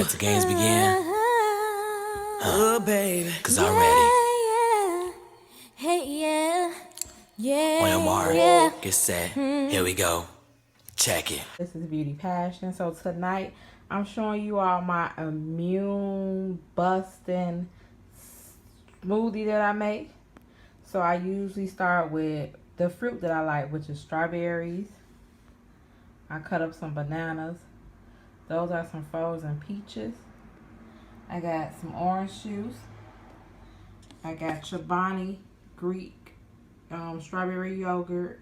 Let the games begin. Oh, baby. Cause I'm ready. On your mark, get set, here we go. Check it. This is Beauty Passion. So tonight I'm showing you all my immune busting smoothie that I make. So I usually start with the fruit that I like, which is strawberries. I cut up some bananas. Those are some frozen peaches. I got some orange juice. I got Chobani Greek strawberry yogurt.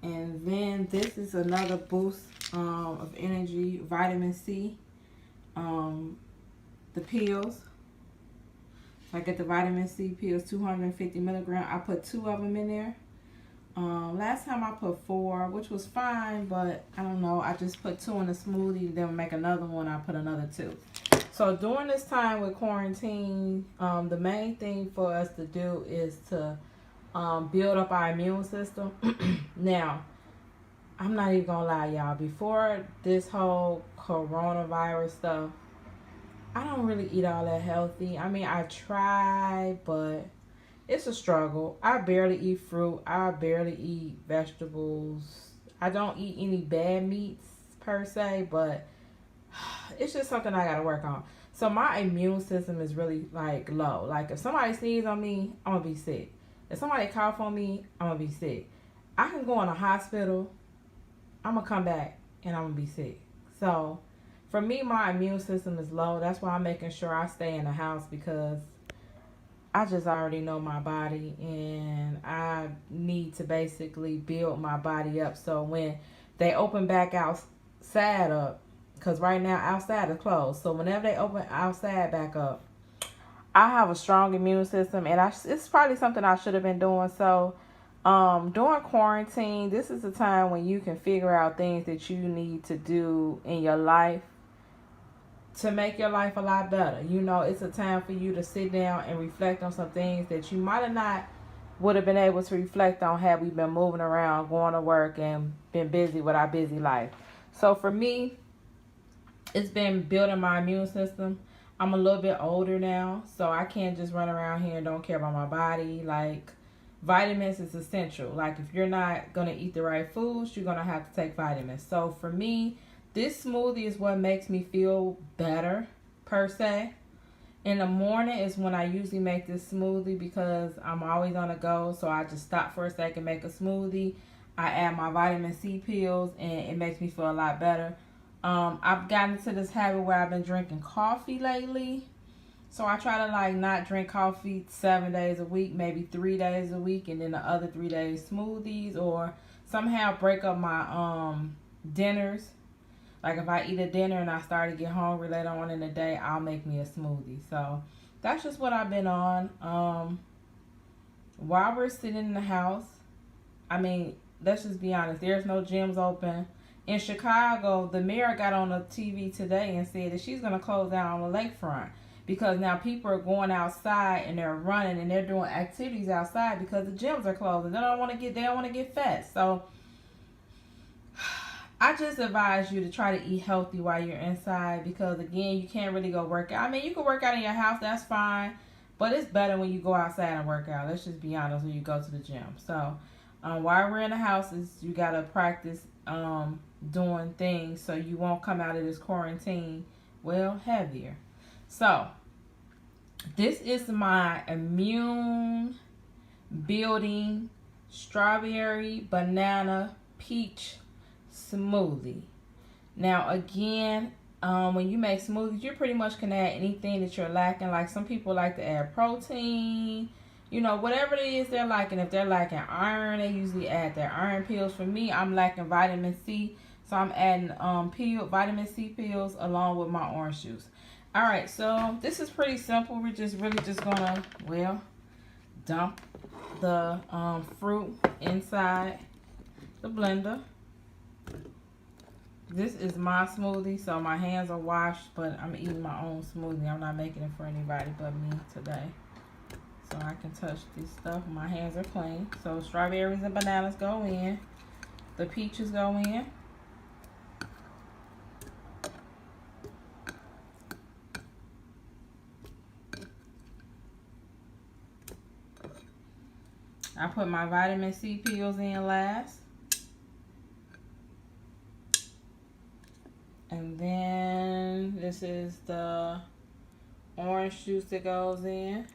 And then this is another boost of energy, vitamin C. The pills. So I get the vitamin C pills, 250 milligrams. I put 2 of them in there. Last time I put 4, which was fine, but I don't know. I just put 2 in the smoothie, then make another one. I put another 2. So during this time with quarantine, the main thing for us to do is to build up our immune system. Now, I'm not even gonna lie, y'all. Before this whole coronavirus stuff, I don't really eat all that healthy. I mean, I try, but it's a struggle. I barely eat fruit. I barely eat vegetables. I don't eat any bad meats per se, but it's just something I gotta work on. So my immune system is really like low. Like if somebody sneezes on me, I'm gonna be sick. If somebody cough on me, I'm gonna be sick. I can go in a hospital, I'm gonna come back and I'm gonna be sick. So for me, my immune system is low. That's why I'm making sure I stay in the house, because I just already know my body and I need to basically build my body up. So when they open back outside up, because right now outside is closed. So whenever they open outside back up, I have a strong immune system, and it's probably something I should have been doing. So during quarantine, this is the time when you can figure out things that you need to do in your life to make your life a lot better. You know, it's a time for you to sit down and reflect on some things that you might have not would have been able to reflect on had we been moving around, going to work, and been busy with our busy life. So for me, it's been building my immune system. I'm a little bit older now, so I can't just run around here and don't care about my body. Like, vitamins is essential. Like, if you're not going to eat the right foods, you're going to have to take vitamins. So for me, this smoothie is what makes me feel better, per se. In the morning is when I usually make this smoothie, because I'm always on the go. So I just stop for a second, make a smoothie. I add my vitamin C pills, and it makes me feel a lot better. I've gotten into this habit where I've been drinking coffee lately. So I try to like not drink coffee 7 days a week, maybe 3 days a week, and then the other 3 days smoothies, or somehow break up my dinners. Like if I eat a dinner and I start to get hungry later on in the day, I'll make me a smoothie. So that's just what I've been on. While we're sitting in the house, I mean, let's just be honest, there's no gyms open. In Chicago, the mayor got on the TV today and said that she's going to close down on the lakefront, because now people are going outside and they're running and they're doing activities outside because the gyms are closed and they don't want to get fat. So I just advise you to try to eat healthy while you're inside, because again, you can't really go work out. I mean, you can work out in your house, that's fine, but it's better when you go outside and work out. Let's just be honest, when you go to the gym. So while we're in the house, you got to practice doing things so you won't come out of this quarantine, well, heavier. So this is my immune building strawberry banana peach smoothie. Now again, when you make smoothies, you pretty much can add anything that you're lacking. Like some people like to add protein, you know, whatever it is they're lacking. If they're lacking iron, they usually add their iron pills. For me, I'm lacking vitamin C, so I'm adding vitamin C pills along with my orange juice. All right, so this is pretty simple. We're just really just gonna, well, dump the fruit inside the blender. This is my smoothie, so my hands are washed, but I'm eating my own smoothie. I'm not making it for anybody but me today. So I can touch this stuff. My hands are clean. So strawberries and bananas go in. The peaches go in. I put my vitamin C pills in last. And then this is the orange juice that goes in.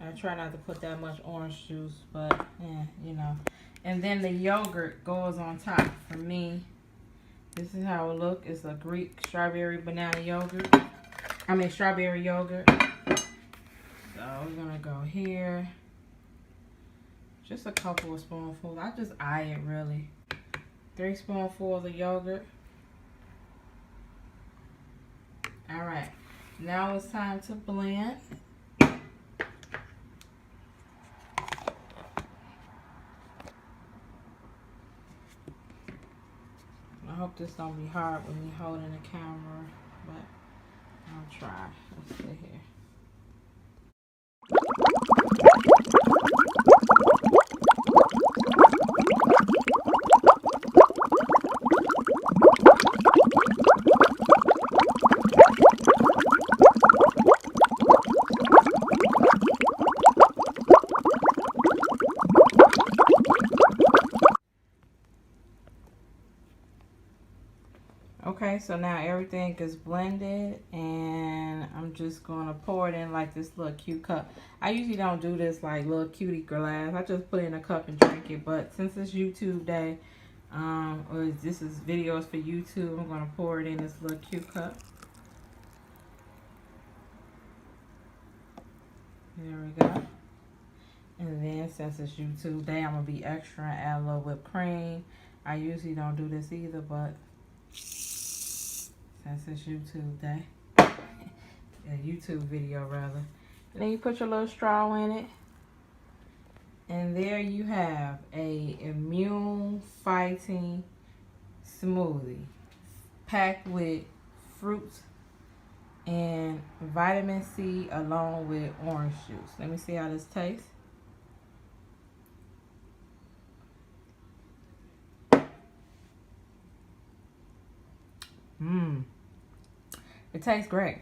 I try not to put that much orange juice, but yeah, you know. And then the yogurt goes on top. For me, this is how it looks. It's a Greek strawberry banana yogurt. I mean strawberry yogurt. So we're gonna go here. Just a couple of spoonfuls. I just eye it really. 3 spoonfuls of yogurt. All right, now it's time to blend. I hope this don't be hard with me holding the camera, but I'll try. Let's see here. Okay, so now everything is blended, and I'm just going to pour it in like this little cute cup. I usually don't do this like little cutie glass. I just put it in a cup and drink it, but since it's YouTube day, or this is videos for YouTube, I'm going to pour it in this little cute cup. There we go. And then since it's YouTube day, I'm going to be extra and add a little whipped cream. I usually don't do this either, but since it's YouTube day, a YouTube video rather. And then you put your little straw in it. And there you have a immune fighting smoothie packed with fruits and vitamin C along with orange juice. Let me see how this tastes. It tastes great.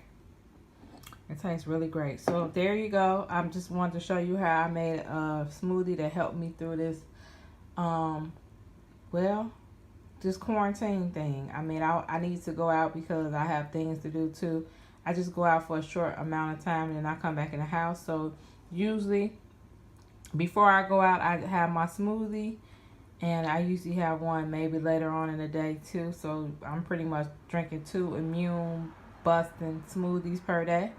It tastes really great. So there you go. I just wanted to show you how I made a smoothie that helped me through this, well, this quarantine thing. I mean, I need to go out because I have things to do too. I just go out for a short amount of time and then I come back in the house. So usually before I go out, I have my smoothie. And I usually have one maybe later on in the day too. So I'm pretty much drinking 2 immune busting smoothies per day.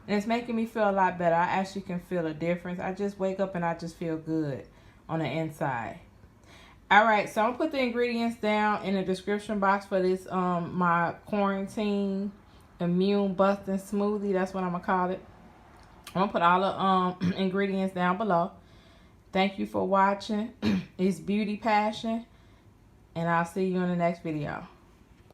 And it's making me feel a lot better. I actually can feel a difference. I just wake up and I just feel good on the inside. All right, so I'm gonna put the ingredients down in the description box for this my quarantine immune busting smoothie. That's what I'm gonna call it. I'm gonna put all the ingredients down below. Thank you for watching. It's Beauty Passion, and I'll see you in the next video.